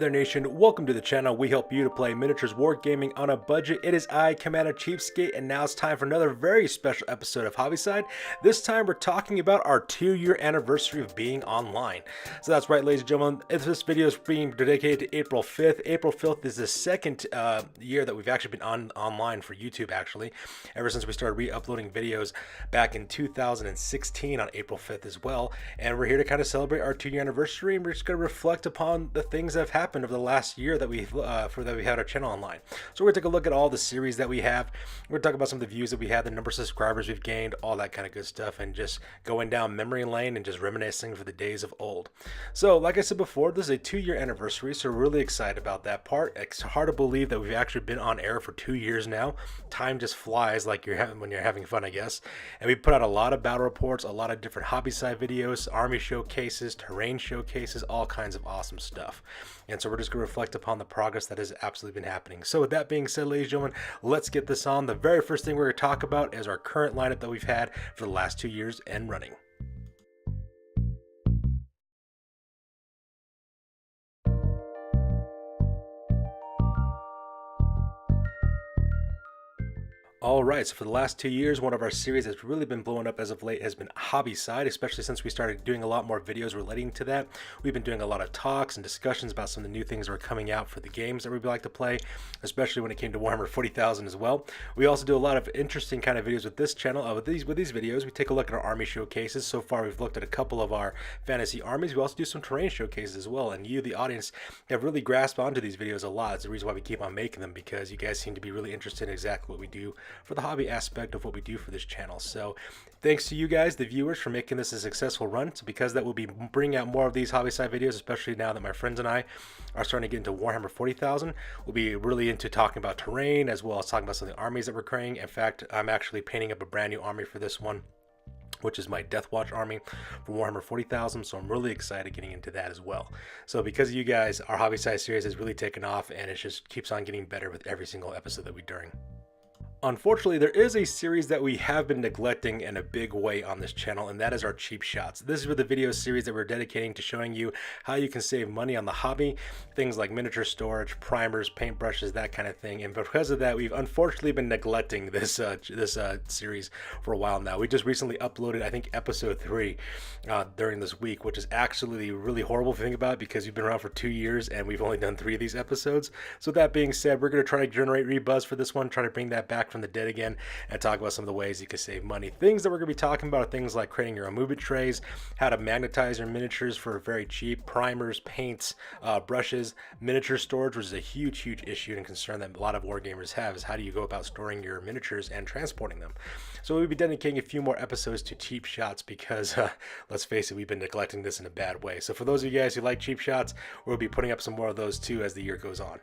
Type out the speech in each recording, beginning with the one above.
there, nation. Welcome to the channel. We help you to play miniatures wargaming on a budget. It is I, Commander CheapSkate, and now it's time for another very special episode of Hobbyside. This time we're talking about our 2-year anniversary of being online. So that's right, ladies and gentlemen. This video is being dedicated to April 5th. April 5th is the second year that we've actually been online for YouTube, actually, ever since we started re-uploading videos back in 2016 on April 5th as well. And we're here to kind of celebrate our 2-year anniversary, and we're just going to reflect upon the things that have happened over the last year that we had our channel online. So we're going to take a look at all the series that we have. We're going to talk about some of the views that we had, the number of subscribers we've gained, all that kind of good stuff, and just going down memory lane and just reminiscing for the days of old. So like I said before, this is a 2-year anniversary, so we're really excited about that part. It's hard to believe that we've actually been on air for 2 years now. Time just flies like when you're having fun, I guess. And we put out a lot of battle reports, a lot of different hobby side videos, army showcases, terrain showcases, all kinds of awesome stuff. And so we're just going to reflect upon the progress that has absolutely been happening. So with that being said, ladies and gentlemen, let's get this on. The very first thing we're going to talk about is our current lineup that we've had for the last 2 years and running. Alright, so for the last 2 years, one of our series that's really been blowing up as of late has been Hobby Side, especially since we started doing a lot more videos relating to that. We've been doing a lot of talks and discussions about some of the new things that are coming out for the games that we'd like to play, especially when it came to Warhammer 40,000 as well. We also do a lot of interesting kind of videos with this channel. With these videos, we take a look at our army showcases. So far, we've looked at a couple of our fantasy armies. We also do some terrain showcases as well, and you, the audience, have really grasped onto these videos a lot. It's the reason why we keep on making them, because you guys seem to be really interested in exactly what we do for the hobby aspect of what we do for this channel. So thanks to you guys, the viewers, for making this a successful run. So because that, we'll be bringing out more of these hobby side videos, especially now that my friends and I are starting to get into Warhammer 40,000. We'll be really into talking about terrain, as well as talking about some of the armies that we're creating. In fact, I'm actually painting up a brand new army for this one, which is my Death Watch army for Warhammer 40,000, so I'm really excited getting into that as well. So because of you guys, our hobby side series has really taken off, and it just keeps on getting better with every single episode that we're doing. Unfortunately, there is a series that we have been neglecting in a big way on this channel, and that is our cheap shots. This is the video series that we're dedicating to showing you how you can save money on the hobby, things like miniature storage, primers, paintbrushes, that kind of thing. And because of that, we've unfortunately been neglecting this series for a while now. We just recently uploaded, I think, episode 3 during this week, which is actually really horrible if you think about it, because we've been around for 2 years and we've only done 3 of these episodes. So that being said, we're going to try to generate rebuzz for this one, try to bring that back from the dead again, and talk about some of the ways you can save money. Things that we're going to be talking about are things like creating your own movement trays, how to magnetize your miniatures for very cheap, primers, paints, brushes, miniature storage, which is a huge issue and concern that a lot of wargamers have, is how do you go about storing your miniatures and transporting them. So we'll be dedicating a few more episodes to cheap shots, because let's face it, we've been neglecting this in a bad way. So for those of you guys who like cheap shots, we'll be putting up some more of those too as the year goes on.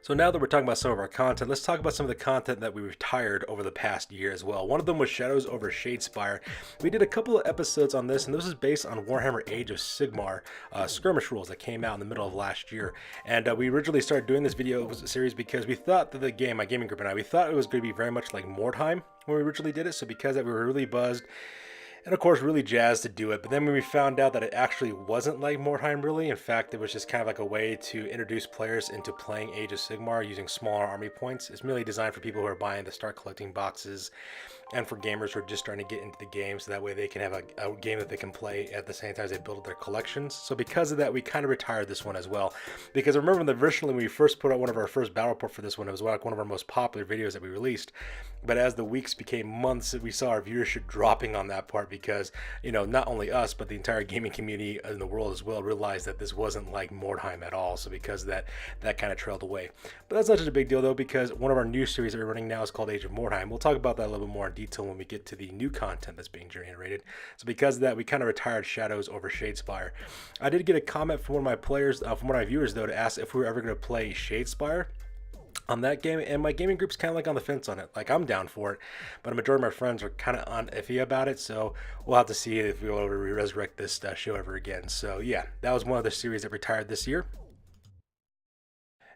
So now that we're talking about some of our content, let's talk about some of the content that we retired over the past year as well. One of them was Shadows over Shadespire. We did a couple of episodes on this, and this is based on Warhammer Age of Sigmar skirmish rules that came out in the middle of last year. And we originally started doing this video series because we thought that the game, my gaming group and I, we thought it was going to be very much like Mordheim when we originally did it. So because of that, we were really buzzed, and of course really jazzed to do it. But then when we found out that it actually wasn't like Mordheim really, in fact it was just kind of like a way to introduce players into playing Age of Sigmar using smaller army points. It's merely designed for people who are buying to start collecting boxes, and for gamers who are just starting to get into the game, so that way they can have a game that they can play at the same time as they build their collections. So because of that, we kind of retired this one as well, because I remember when originally we first put out one of our first battle report for this one, it was like one of our most popular videos that we released. But as the weeks became months, we saw our viewership dropping on that part, because, you know, not only us, but the entire gaming community in the world as well realized that this wasn't like Mordheim at all. So because of that, that kind of trailed away. But that's not such a big deal though, because one of our new series that we're running now is called Age of Mordheim. We'll talk about that a little bit more in detail when we get to the new content that's being generated. So because of that, we kind of retired Shadows over Shadespire. I did get a comment from one of my players, from one of my viewers though, to ask if we were ever going to play Shadespire on that game, and my gaming group's kind of like on the fence on it. Like, I'm down for it, but a majority of my friends are kind of on iffy about it, so we'll have to see if we'll ever resurrect this show ever again. So yeah, that was one of the series that retired this year.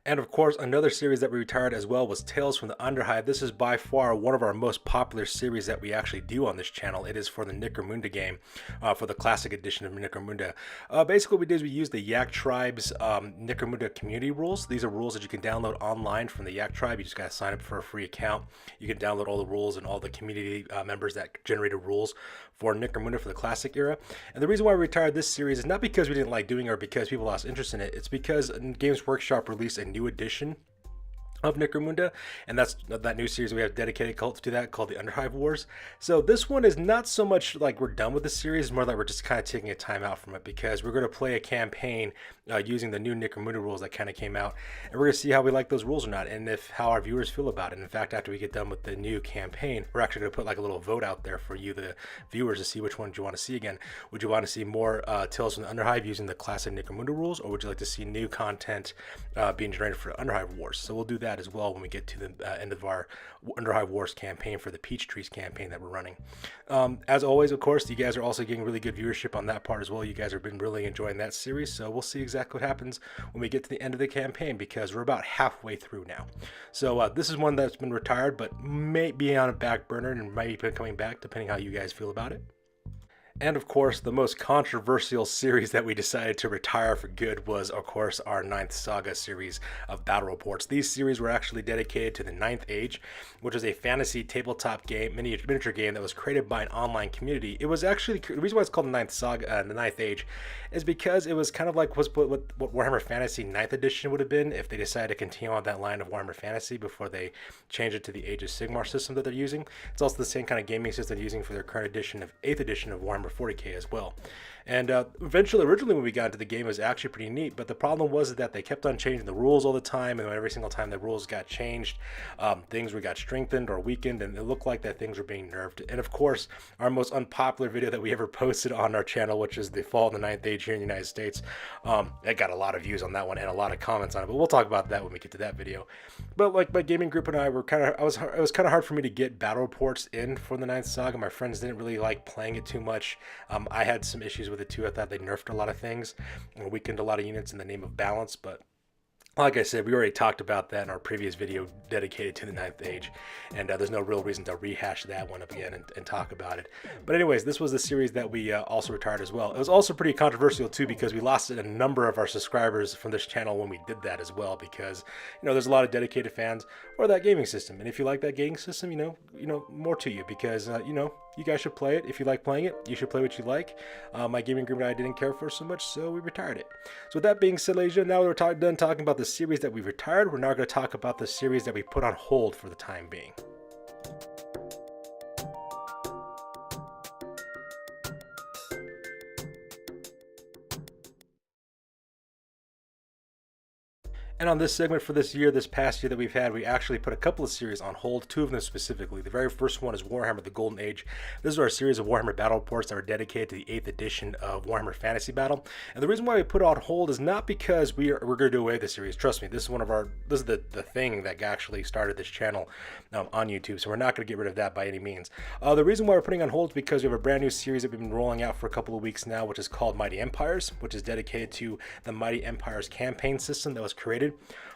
And of course, another series that we retired as well was Tales from the Underhive. This is by far one of our most popular series that we actually do on this channel. It is for the Necromunda game, for the classic edition of Necromunda. Basically what we did is we used the Yak Tribe's Necromunda community rules. These are rules that you can download online from the Yak Tribe. You just gotta sign up for a free account. You can download all the rules and all the community members that generated rules for Necromunda for the classic era. And the reason why we retired this series is not because we didn't like doing it or because people lost interest in it. It's because Games Workshop released a new edition of Necromunda, and that's that new series we have dedicated to that called the Underhive Wars. So this one is not so much like we're done with the series, more like we're just kind of taking a time out from it because we're going to play a campaign using the new Necromunda rules that kind of came out, and we're going to see how we like those rules or not, and how our viewers feel about it. And in fact, after we get done with the new campaign, we're actually going to put like a little vote out there for you, the viewers, to see which one you want to see again. Would you want to see more Tales from the Underhive using the classic Necromunda rules, or would you like to see new content being generated for Underhive Wars? So we'll do that as well when we get to the end of our Underhive Wars campaign for the Peach Trees campaign that we're running. As always, of course, you guys are also getting really good viewership on that part as well. You guys have been really enjoying that series, so we'll see exactly what happens when we get to the end of the campaign because we're about halfway through now. So this is one that's been retired but may be on a back burner and might be coming back depending how you guys feel about it. And of course, the most controversial series that we decided to retire for good was, of course, our 9th Saga series of battle reports. These series were actually dedicated to the 9th Age, which is a fantasy tabletop game, miniature game that was created by an online community. It was actually, the reason why it's called the 9th Saga, the 9th Age, is because it was kind of like what Warhammer Fantasy 9th Edition would have been if they decided to continue on that line of Warhammer Fantasy before they changed it to the Age of Sigmar system that they're using. It's also the same kind of gaming system they're using for their current edition of 8th edition of Warhammer 40k as well. And originally when we got into the game, it was actually pretty neat, but the problem was that they kept on changing the rules all the time, and every single time the rules got changed, things got strengthened or weakened, and it looked like that things were being nerfed. And of course, our most unpopular video that we ever posted on our channel, which is the Fall of the 9th Age here in the United States, it got a lot of views on that one and a lot of comments on it, but we'll talk about that when we get to that video. But like my gaming group and I were it was kind of hard for me to get battle reports in for the 9th Saga. My friends didn't really like playing it too much. I had some issues with it too. I thought they nerfed a lot of things and weakened a lot of units in the name of balance, but like I said, we already talked about that in our previous video dedicated to the 9th Age, and there's no real reason to rehash that one up again and talk about it. But anyways, this was the series that we also retired as well. It was also pretty controversial too because we lost a number of our subscribers from this channel when we did that as well because, you know, there's a lot of dedicated fans for that gaming system. And if you like that gaming system, you know, more to you because, you know, you guys should play it. If you like playing it, you should play what you like. My gaming group and I didn't care for it so much, so we retired it. So with that being said, ladies and gentlemen, now we're done talking about the series that we retired. We're now going to talk about the series that we put on hold for the time being. And on this segment for this past year that we've had, we actually put a couple of series on hold, 2 of them specifically. The very first one is Warhammer the Golden Age. This is our series of Warhammer battle reports that were dedicated to the 8th edition of Warhammer Fantasy Battle. And the reason why we put it on hold is not because we're going to do away with the series. Trust me, this is the thing that actually started this channel on YouTube, so we're not going to get rid of that by any means. The reason why we're putting on hold is because we have a brand new series that we've been rolling out for a couple of weeks now, which is called Mighty Empires, which is dedicated to the Mighty Empires campaign system that was created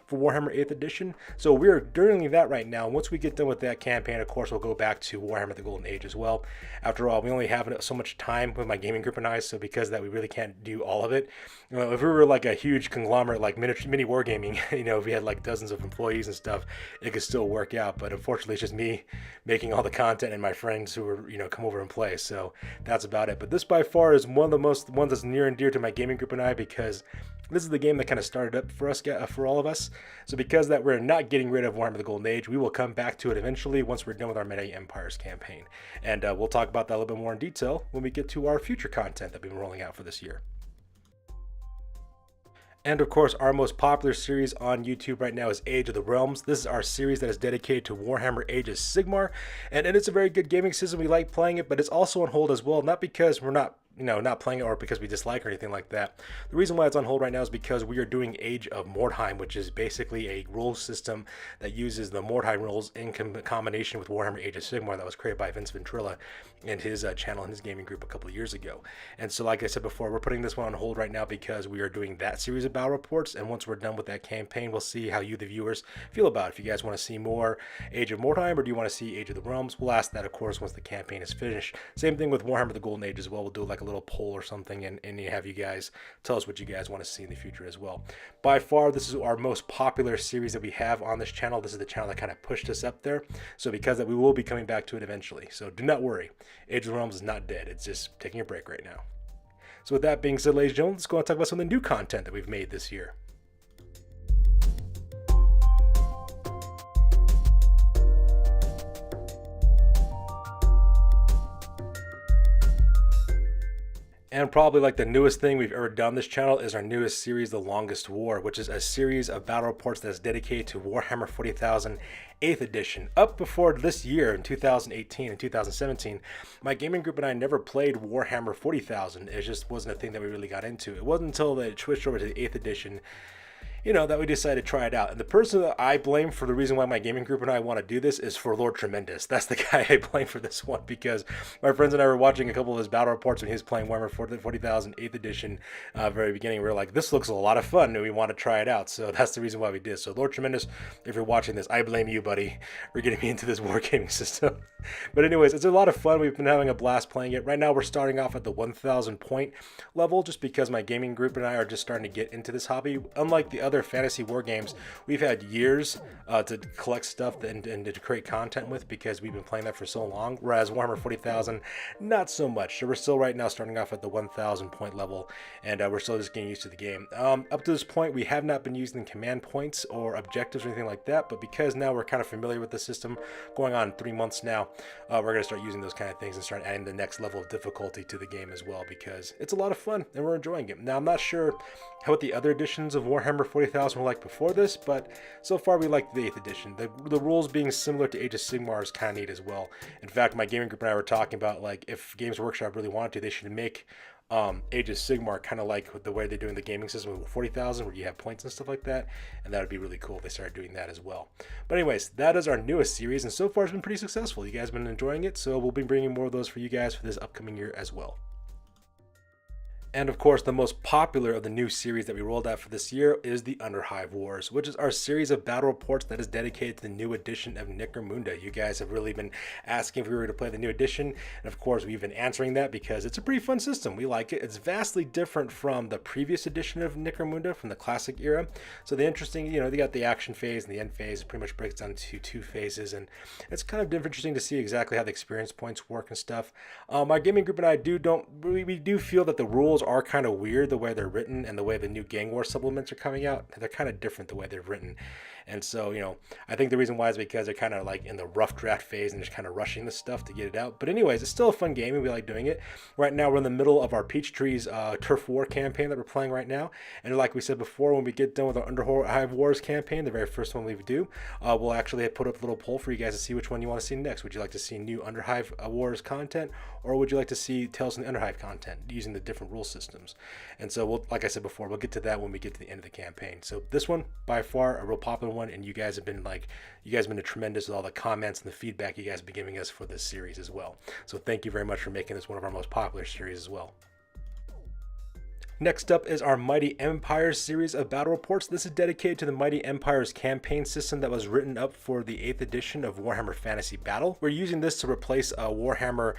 for Warhammer 8th edition. So we're doing that right now. Once we get done with that campaign, of course, we'll go back to Warhammer the Golden Age as well. After all, we only have so much time with my gaming group and I, so because of that, we really can't do all of it. You know, if we were like a huge conglomerate, like mini wargaming, you know, if we had like dozens of employees and stuff, it could still work out. But unfortunately, it's just me making all the content and my friends who are, you know, come over and play. So that's about it. But this by far is one of the ones that's near and dear to my gaming group and I because this is the game that kind of started up for us, for all of us. So because that we're not getting rid of Warhammer the Golden Age, we will come back to it eventually once we're done with our Mighty Empires campaign. And we'll talk about that a little bit more in detail when we get to our future content that we've been rolling out for this year. And of course, our most popular series on YouTube right now is Age of the Realms. This is our series that is dedicated to Warhammer Age of Sigmar. And it's a very good gaming system. We like playing it, but it's also on hold as well. Not because we're not playing it or because we dislike or anything like that. The reason why it's on hold right now is because we are doing Age of Mordheim, which is basically a rule system that uses the Mordheim rules in combination with Warhammer Age of Sigmar that was created by Vince Ventrilla. and his channel and his gaming group a couple of years ago. And so, like I said before, we're putting this one on hold right now because we are doing that series of battle reports. And once we're done with that campaign, we'll see how you, the viewers, feel about it. If you guys want to see more Age of Mordheim, or do you want to see Age of the Realms, we'll ask that, of course, once the campaign is finished. Same thing with Warhammer the Golden Age as well. We'll do like a little poll or something, and have you guys tell us what you guys want to see in the future as well. By far, this is our most popular series that we have on this channel. This is the channel that kind of pushed us up there. So because that, we will be coming back to it eventually. So do not worry. Age of the Realms is not dead. It's just taking a break right now. So with that being said, ladies and gentlemen, let's go and talk about some of the new content that we've made this year. And probably like the newest thing we've ever done on this channel is our newest series, The Longest War, which is a series of battle reports that's dedicated to Warhammer 40,000 8th edition. Up before this year in 2018 and 2017, my gaming group and I never played Warhammer 40,000. It just wasn't a thing that we really got into. It wasn't until they switched over to the 8th edition, you know, that we decided to try it out. And the person that I blame for the reason why my gaming group and I want to do this is for Lord Tremendous. That's the guy I blame for this one, because my friends and I were watching a couple of his battle reports when he was playing Warhammer 40,000 8th edition very beginning. We were like, this looks a lot of fun and we want to try it out. So that's the reason why we did. So Lord Tremendous, if you're watching this, I blame you, buddy, for getting me into this wargaming system. But anyways, it's a lot of fun. We've been having a blast playing it. Right now we're starting off at the 1,000 point level just because my gaming group and I are just starting to get into this hobby. Unlike the other fantasy war games, we've had years to collect stuff and to create content with, because we've been playing that for so long, whereas Warhammer 40,000, not so much. So we're still right now starting off at the 1,000 point level, and we're still just getting used to the game. Up to this point, we have not been using command points or objectives or anything like that, but because now we're kind of familiar with the system, going on 3 months now, we're going to start using those kind of things and start adding the next level of difficulty to the game as well, because it's a lot of fun and we're enjoying it. Now, I'm not sure what the other editions of Warhammer 40,000 were like before this, but so far we like the 8th edition. The rules being similar to Age of Sigmar is kind of neat as well. In fact, my gaming group and I were talking about, like, if Games Workshop really wanted to, they should make Age of Sigmar kind of like the way they're doing the gaming system with 40,000, where you have points and stuff like that, and that would be really cool if they started doing that as well. But anyways, that is our newest series, and so far it's been pretty successful. You guys have been enjoying it, so we'll be bringing more of those for you guys for this upcoming year as well. And of course, the most popular of the new series that we rolled out for this year is the Underhive Wars, which is our series of battle reports that is dedicated to the new edition of Necromunda. You guys have really been asking if we were to play the new edition, and of course we've been answering that because it's a pretty fun system. We like it. It's vastly different from the previous edition of Necromunda from the classic era. So the interesting, you know, they got the action phase and the end phase. It pretty much breaks down to 2 phases, and it's kind of interesting to see exactly how the experience points work and stuff. My gaming group and I we do feel that the rules are kind of weird the way they're written, and the way the new Gang War supplements are coming out. They're kind of different the way they're written. And so, you know, I think the reason why is because they're kind of like in the rough draft phase and just kind of rushing the stuff to get it out. But anyways, it's still a fun game and we like doing it. Right now, we're in the middle of our Peach Trees Turf War campaign that we're playing right now. And like we said before, when we get done with our Underhive Wars campaign, the very first one we do, we'll actually put up a little poll for you guys to see which one you want to see next. Would you like to see new Underhive Wars content, or would you like to see Tales from the Underhive content using the different rule systems? And so, like I said before, we'll get to that when we get to the end of the campaign. So this one, by far, a real popular one, and you guys have been tremendous with all the comments and the feedback you guys have been giving us for this series as well. So thank you very much for making this one of our most popular series as well. Next up is our Mighty Empires series of battle reports. This is dedicated to the Mighty Empires campaign system that was written up for the 8th edition of Warhammer Fantasy Battle. We're using this to replace Warhammer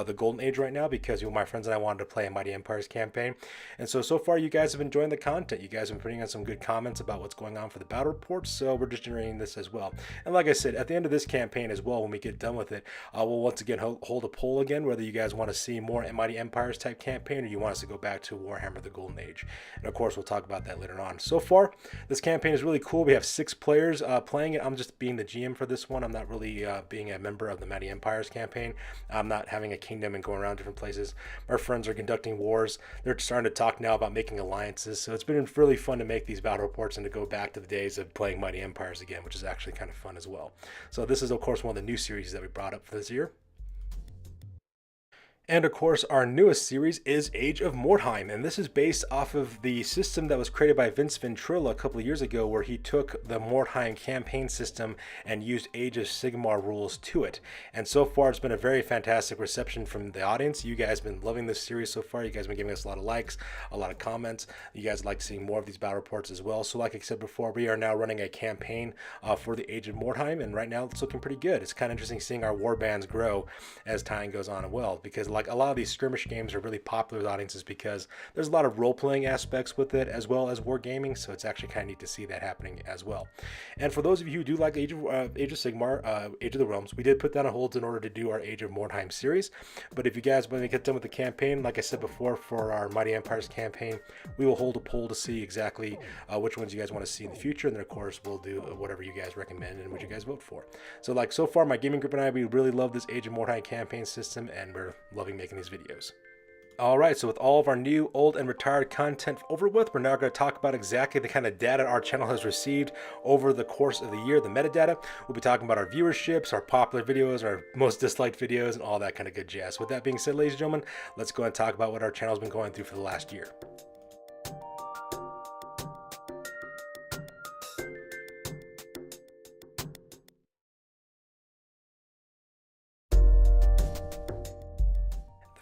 the Golden Age right now, because my friends and I wanted to play a Mighty Empires campaign. And so far you guys have been enjoying the content. You guys have been putting in some good comments about what's going on for the battle reports, so we're just generating this as well. And like I said, at the end of this campaign as well, when we get done with it, we'll once again hold a poll again, whether you guys want to see more Mighty Empires type campaign, or you want us to go back to Warhammer the Golden Age. And of course, we'll talk about that later on. So far, this campaign is really cool. We have 6 players playing it. I'm just being the GM for this one. I'm not really being a member of the Mighty Empires campaign. I'm not having a kingdom and going around different places. Our friends are conducting wars. They're starting to talk now about making alliances. So it's been really fun to make these battle reports and to go back to the days of playing Mighty Empires again, which is actually kind of fun as well. So this is, of course, one of the new series that we brought up for this year. And of course, our newest series is Age of Mordheim, and this is based off of the system that was created by Vince Ventrilla a couple of years ago, where he took the Mordheim campaign system and used Age of Sigmar rules to it. And so far, it's been a very fantastic reception from the audience. You guys have been loving this series so far. You guys have been giving us a lot of likes, a lot of comments. You guys like seeing more of these battle reports as well. So like I said before, we are now running a campaign for the Age of Mordheim, and right now it's looking pretty good. It's kind of interesting seeing our war bands grow as time goes on as well, because like a lot of these skirmish games are really popular with audiences because there's a lot of role-playing aspects with it as well as wargaming, so it's actually kind of neat to see that happening as well. And for those of you who do like Age of Sigmar, Age of the Realms, we did put that on hold in order to do our Age of Mordheim series. But if you guys want to get done with the campaign, like I said before, for our Mighty Empires campaign, we will hold a poll to see exactly which ones you guys want to see in the future, and then of course we'll do whatever you guys recommend and what you guys vote for. So like so far, my gaming group and I, we really love this Age of Mordheim campaign system, and we're loving making these videos. Alright, so with all of our new, old, and retired content over with, we're now going to talk about exactly the kind of data our channel has received over the course of the year, the metadata. We'll be talking about our viewerships, our popular videos, our most disliked videos, and all that kind of good jazz. With that being said, ladies and gentlemen, let's go and talk about what our channel's been going through for the last year.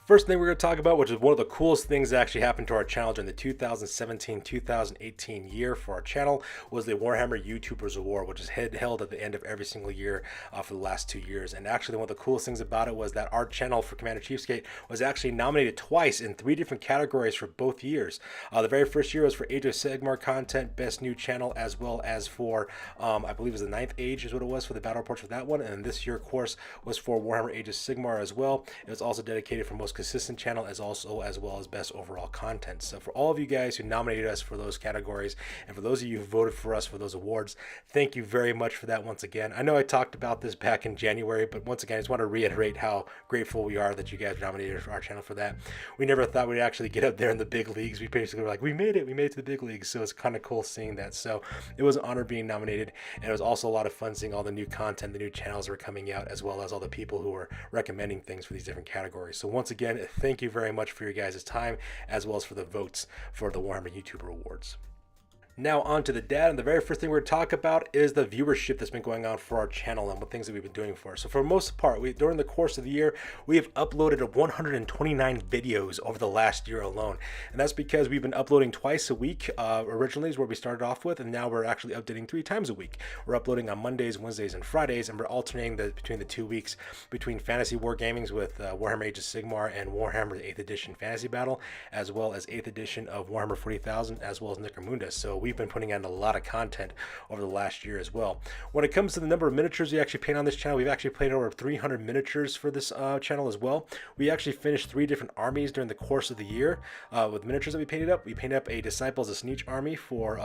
First thing we're going to talk about, which is one of the coolest things that actually happened to our channel during the 2017-2018 year for our channel, was the Warhammer YouTubers Award, which is held at the end of every single year for the last 2 years. And actually one of the coolest things about it was that our channel for Commander CheapSkate was actually nominated twice in 3 different categories for both years. The very first year was for Age of Sigmar content, Best New Channel, as well as for, I believe it was the 9th Age is what it was for the battle reports for that one. And this year, of course, was for Warhammer Age of Sigmar as well. It was also dedicated for most consistent channel as well as best overall content. So for all of you guys who nominated us for those categories, and for those of you who voted for us for those awards, thank you very much for that once again. I know I talked about this back in January, but once again, I just want to reiterate how grateful we are that you guys nominated for our channel for that. We never thought we'd actually get up there in the big leagues. We basically were like, we made it to the big leagues. So it's kind of cool seeing that. So it was an honor being nominated, and it was also a lot of fun seeing all the new content, the new channels that were coming out, as well as all the people who were recommending things for these different categories. So once again, thank you very much for your guys' time, as well as for the votes for the Warhammer YouTuber Awards. Now on to the data, and the very first thing we're going to talk about is the viewership that's been going on for our channel and what things that we've been doing for. So for the most part, during the course of the year, we have uploaded 129 videos over the last year alone. And that's because we've been uploading twice a week. Originally is where we started off with, and now we're actually updating 3 times a week. We're uploading on Mondays, Wednesdays, and Fridays, and we're alternating between the 2 weeks between fantasy wargamings with Warhammer Age of Sigmar and Warhammer 8th Edition Fantasy Battle, as well as 8th Edition of Warhammer 40,000, as well as Necromunda. So we've been putting out a lot of content over the last year as well. When it comes to the number of miniatures we actually paint on this channel, we've actually painted over 300 miniatures for this channel as well. We actually finished 3 different armies during the course of the year with miniatures that we painted up. We painted up a Disciples of Sneech army for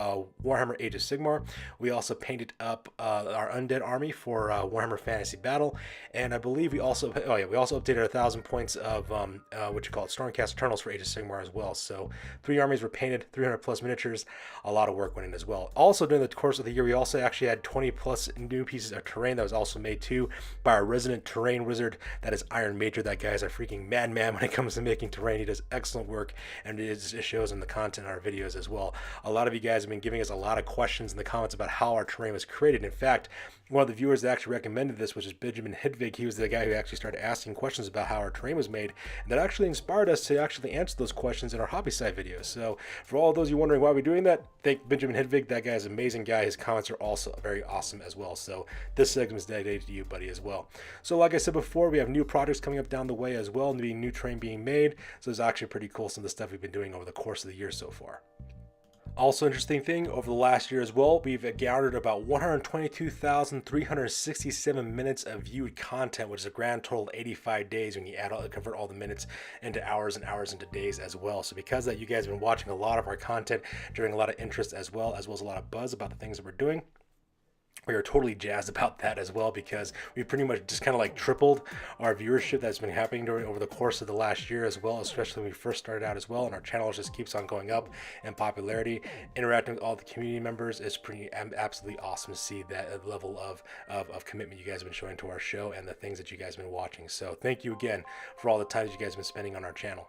Warhammer Age of Sigmar. We also painted up our Undead army for Warhammer Fantasy Battle, and I believe we also updated 1,000 points of what you call it, Stormcast Eternals for Age of Sigmar as well. So 3 armies were painted, 300 plus miniatures, a lot of work went in as well. Also during the course of the year, we also actually had 20 plus new pieces of terrain that was also made too by our resident terrain wizard, that is Iron Major. That guy is a freaking madman when it comes to making terrain. He does excellent work, and it shows in the content in our videos as well. A lot of you guys have been giving us a lot of questions in the comments about how our terrain was created. In fact, one of the viewers that actually recommended this, which is Benjamin Hedvig, he was the guy who actually started asking questions about how our terrain was made, and that actually inspired us to actually answer those questions in our hobby side videos. So for all those of you wondering why we're doing that, thank Benjamin Hedvig. That guy is an amazing guy. His comments are also very awesome as well. So this segment is dedicated to you, buddy, as well. So like I said before, we have new projects coming up down the way as well, new terrain being made. So it's actually pretty cool, some of the stuff we've been doing over the course of the year so far. Also interesting thing, over the last year as well, we've garnered about 122,367 minutes of viewed content, which is a grand total of 85 days when you convert all the minutes into hours and hours into days as well. So because of that, you guys have been watching a lot of our content, during a lot of interest as well as a lot of buzz about the things that we're doing. we are totally jazzed about that as well, because we pretty much just kind of like tripled our viewership that's been happening over the course of the last year as well, especially when we first started out as well. And our channel just keeps on going up in popularity. Interacting with all the community members is pretty absolutely awesome to see that level of commitment you guys have been showing to our show and the things that you guys have been watching. So thank you again for all the time that you guys have been spending on our channel.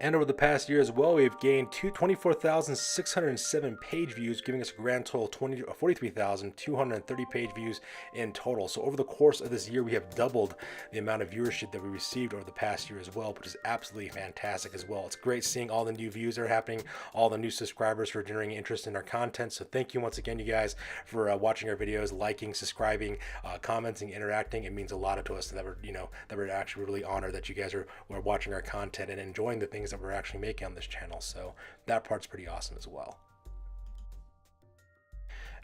And over the past year as well, we've gained 24,607 page views, giving us a grand total of 43,230 page views in total. So over the course of this year, we have doubled the amount of viewership that we received over the past year as well, which is absolutely fantastic as well. It's great seeing all the new views that are happening, all the new subscribers who are generating interest in our content. So thank you once again, you guys, for watching our videos, liking, subscribing, commenting, interacting. It means a lot to us that we're actually really honored that you guys are watching our content and enjoying the things that we're actually making on this channel. So that part's pretty awesome as well.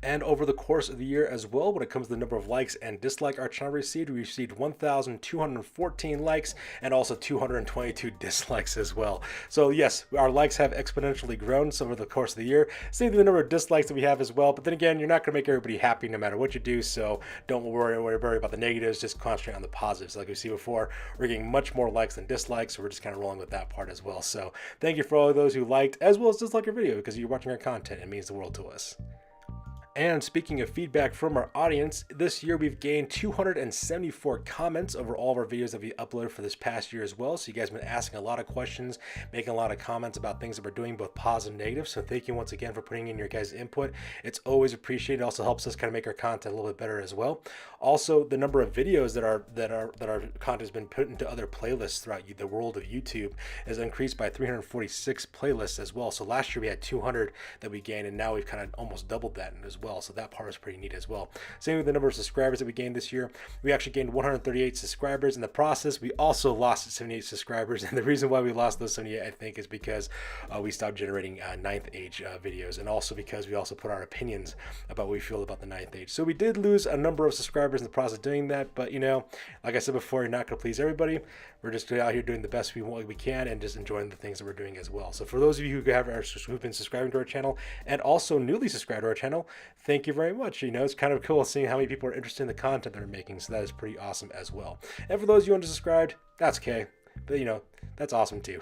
And over the course of the year as well, when it comes to the number of likes and dislikes our channel received, we received 1,214 likes and also 222 dislikes as well. So yes, our likes have exponentially grown over the course of the year. Same with the number of dislikes that we have as well. But then again, you're not going to make everybody happy no matter what you do. So don't worry about the negatives. Just concentrate on the positives. Like we see before, we're getting much more likes than dislikes. So we're just kind of rolling with that part as well. So thank you for all of those who liked as well as disliked our video, because you're watching our content. It means the world to us. And speaking of feedback from our audience, this year we've gained 274 comments over all of our videos that we uploaded for this past year as well. So you guys have been asking a lot of questions, making a lot of comments about things that we're doing, both positive and negative. So thank you once again for putting in your guys' input. It's always appreciated. It also helps us kind of make our content a little bit better as well. Also, the number of videos that our content has been put into other playlists throughout the world of YouTube has increased by 346 playlists as well. So last year we had 200 that we gained, and now we've kind of almost doubled that as well. So that part was pretty neat as well. Same with the number of subscribers that we gained this year. We actually gained 138 subscribers. In the process, we also lost 78 subscribers. And the reason why we lost those 78, I think, is because we stopped generating ninth age videos, and also because we also put our opinions about what we feel about the ninth age. So we did lose a number of subscribers in the process of doing that. But, like I said before, you're not going to please everybody. We're just out here doing the best we can and just enjoying the things that we're doing as well. So for those of you who've been subscribing to our channel and also newly subscribed to our channel, thank you very much. It's kind of cool seeing how many people are interested in the content that we're making. So that is pretty awesome as well. And for those of you who unsubscribed, that's okay. But that's awesome too.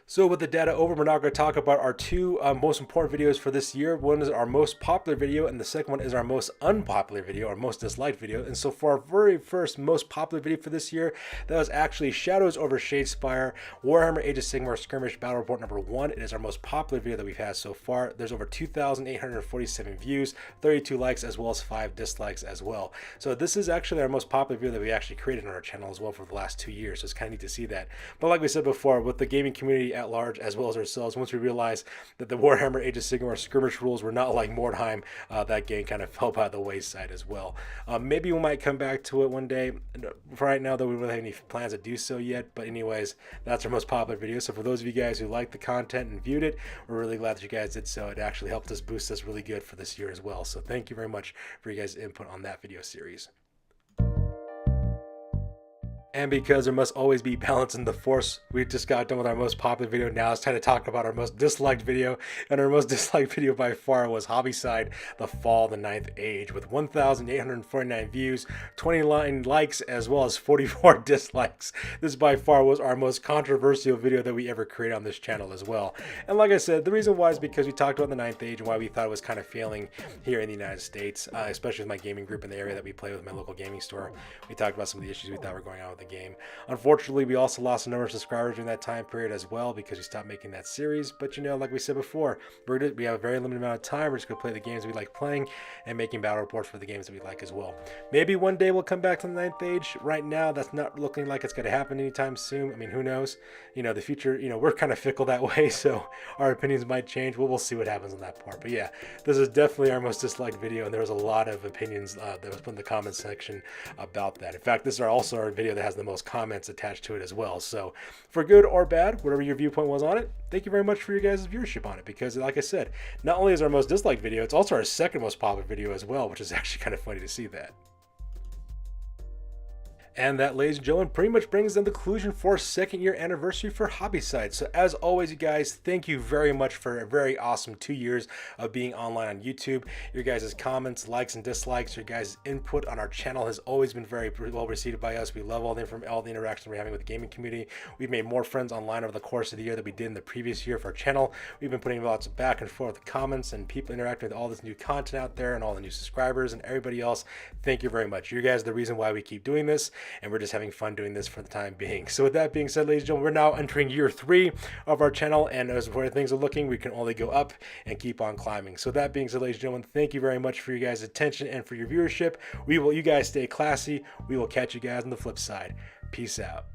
So with the data over, we're now going to talk about our two most important videos for this year. One is our most popular video, and the second one is our most unpopular video, or most disliked video. And so for our very first most popular video for this year, that was actually Shadows over Shadespire, Warhammer Age of Sigmar Skirmish Battle Report number 1. It is our most popular video that we've had so far. There's over 2,847 views, 32 likes, as well as 5 dislikes as well. So this is actually our most popular video that we actually created on our channel as well for the last 2 years. So it's kind of neat to see that. But like we said before, with the gaming community at large, as well as ourselves, once we realized that the Warhammer Age of Sigmar skirmish rules were not like Mordheim, that game kind of fell by the wayside as well. Maybe we might come back to it one day. For right now, though, we don't really have any plans to do so yet. But anyways, that's our most popular video. So for those of you guys who liked the content and viewed it, we're really glad that you guys did so. It actually helped us boost us really good for this year as well. So thank you very much for you guys' input on that video series. And because there must always be balance in the force, we just got done with our most popular video. Now it's time to talk about our most disliked video. And our most disliked video by far was Hobbyside, The Fall of the Ninth Age, with 1,849 views, 29 likes, as well as 44 dislikes. This by far was our most controversial video that we ever created on this channel as well. And like I said, the reason why is because we talked about the Ninth Age and why we thought it was kind of failing here in the United States, especially with my gaming group in the area that we play with, my local gaming store. We talked about some of the issues we thought were going on with the game. Unfortunately, we also lost a number of subscribers during that time period as well because we stopped making that series. But like we said before, we have a very limited amount of time. We're just going to play the games we like playing and making battle reports for the games that we like as well. Maybe one day we'll come back to the Ninth Age. Right now, that's not looking like it's going to happen anytime soon. I mean, who knows? The future, we're kind of fickle that way, so our opinions might change. We'll see what happens on that part. But yeah, this is definitely our most disliked video, and there was a lot of opinions that was put in the comment section about that. In fact, this is also our video that has the most comments attached to it as well. So for good or bad, whatever your viewpoint was on it, thank you very much for your guys' viewership on it, because like I said, not only is our most disliked video, it's also our second most popular video as well, which is actually kind of funny to see that. And that, ladies and gentlemen, pretty much brings them the conclusion for second year anniversary for Hobby Side. So as always, you guys, thank you very much for a very awesome 2 years of being online on YouTube. Your guys' comments, likes, and dislikes, your guys' input on our channel has always been very well received by us. We love all the interactions we're having with the gaming community. We've made more friends online over the course of the year than we did in the previous year for our channel. We've been putting lots of back and forth comments and people interacting with all this new content out there and all the new subscribers and everybody else. Thank you very much. You guys are the reason why we keep doing this, and we're just having fun doing this for the time being. So with that being said, ladies and gentlemen, we're now entering year 3 of our channel, and as where things are looking, we can only go up and keep on climbing. So that being said, ladies and gentlemen, thank you very much for your guys' attention and for your viewership. You guys stay classy. We will catch you guys on the flip side. Peace out.